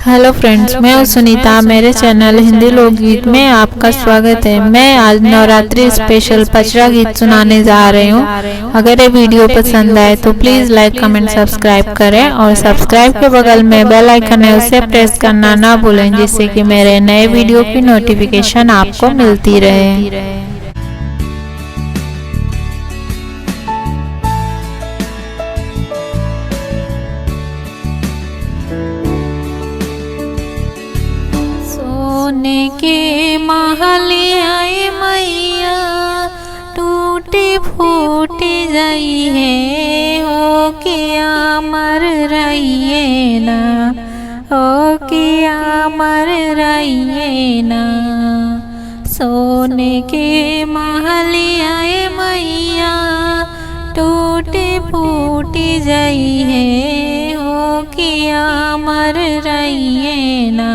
Hello friends, मैं हूँ सुनीता। मेरे चैनल हिंदी लोकगीत में आपका स्वागत है। मैं आज नवरात्रि स्पेशल पचरा गीत सुनाने जा रही हूँ। अगर ये वीडियो पसंद आए तो प्लीज़ लाइक कमेंट सब्सक्राइब करें और सब्सक्राइब के बगल में बेल आइकन है उसे प्रेस करना ना भूलें, जिससे कि मेरे नए वीडियो की नोटिफिकेशन आपको मिलती रहे। सोने के महल आए मैया, टूटे फूटे जाई है, हो किया मर रही है ना, हो किया मर रही ना। सोने के महल आए मैया, टूटे फूटे जाई है, हो किया मर रही ना,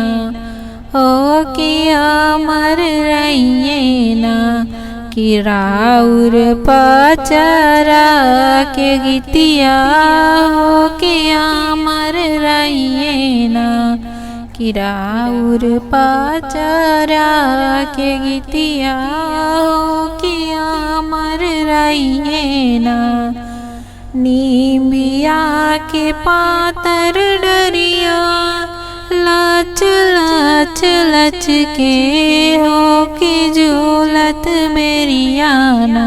हो किया मर रही ना। कि राउर पचरा के गीतिया, हो किया मर रही ना। कि राउर पचरा के गीतिया, हो किया मर रही ना। नीबिया के पातर डरिया, लच लच लच के हो की झूलत मेरियाना।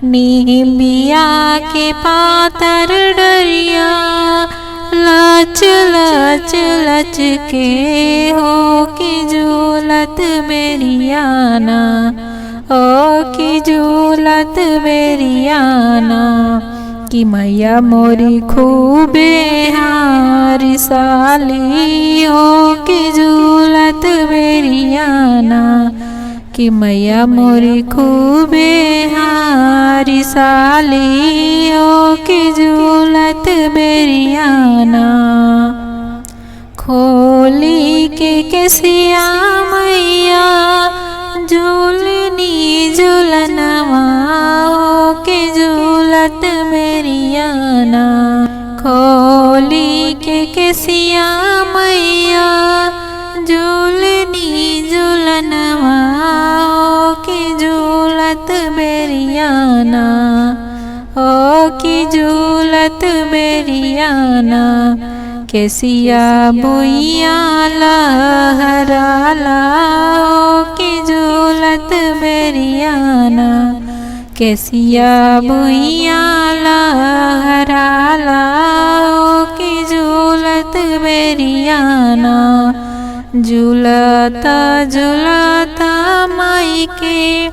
नीबिया के पातर डरिया, लच लच लच के हो की झूलत मेरियाना, हो की झूलत मेरियाना। कि मैया मोरी खूबे हारी साली, हो की झूलत मेरियाना। कि मैया मोरी खूबे हारी साली, हो की झूलत मेरियाना। खोली के केसिया मैया, झूलनी झूलनवा, हो के झूलत मेरियाना। खोली के केसिया मैया, झूलनी झूलनवा, हो के झूलत मेरियाना, हो की झूलत मेरियाना। केसिया बुइया लहराला, हो की झूलत मेरियाना। केसिया बुइया लहराला, हो की झूलत मेरियाना। झूलता झूलता माई के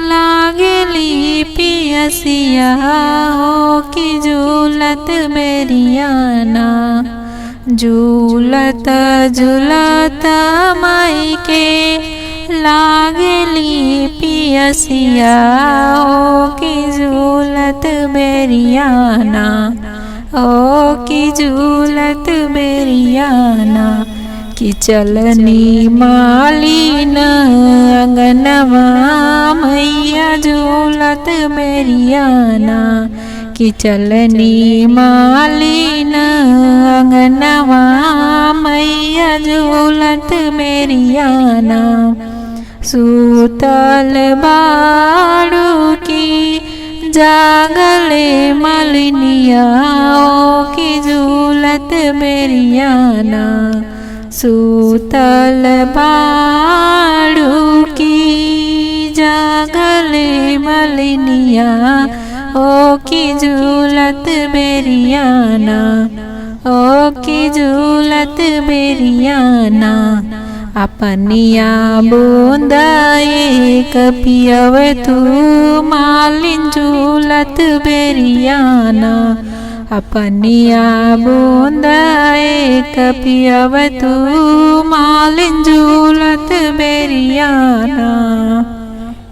लागली पियसिया, हो की झूलत मेरियाना। झूलता झूलता माई के लागली पियसिया, हो की झूलत मेरियाना, हो की झूलत मेरियाना। कि चलनी मालिन अंगनवा, मैया झूलत मेरियाना। कि चलनी मालिन अंगनवा, मैया झूलत मेरियाना। सूतल बाड़ू की जागले मलिनिया, हो की झूलत मेरियाना। सूतल बाड़ू की जागले मलिनिया, हो की झूलत मेरियाना, हो की झूलत मेरियाना। अपनिया बूंदा एक पियव तू, मालिन झूलत मेरियाना। अपनिया बूंदा एक पियव तू, मालिन झूलत मेरियाना।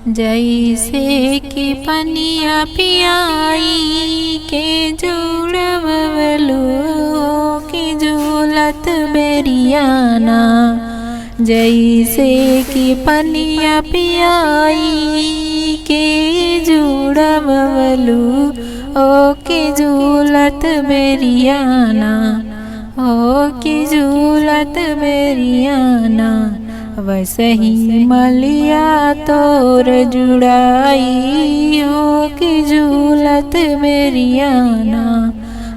जैसे कि पनिया पियाई के जुड़वलू, हो की झूलत मेरियाना। जैसे कि पनिया पियाई के जुड़वलू, ओ के झूलत मेरियाना, हो कि झूलत बेरियाना वैसे ही मलिया तोर जुड़ाई। हो कि झूलत बेरियाना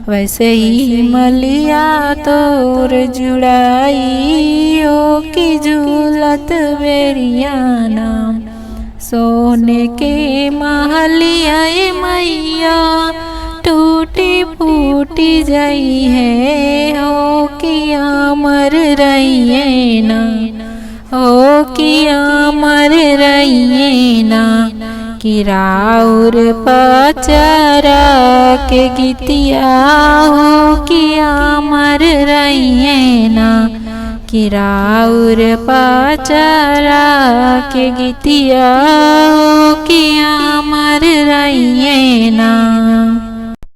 वैसे ही मलिया तोर जुड़ाई। हो कि झूलत बेरियाना सोने के महलिया मैया टूटी फूटी जाई है। हो कि अमर रहिए ना, हो कि अमर रहिए ना, कि राउर पचरा के गीतिया। हो कि अमर रहिए ना, कि राउर पचरा के गीतिया। हो कि अमर रहिए ना।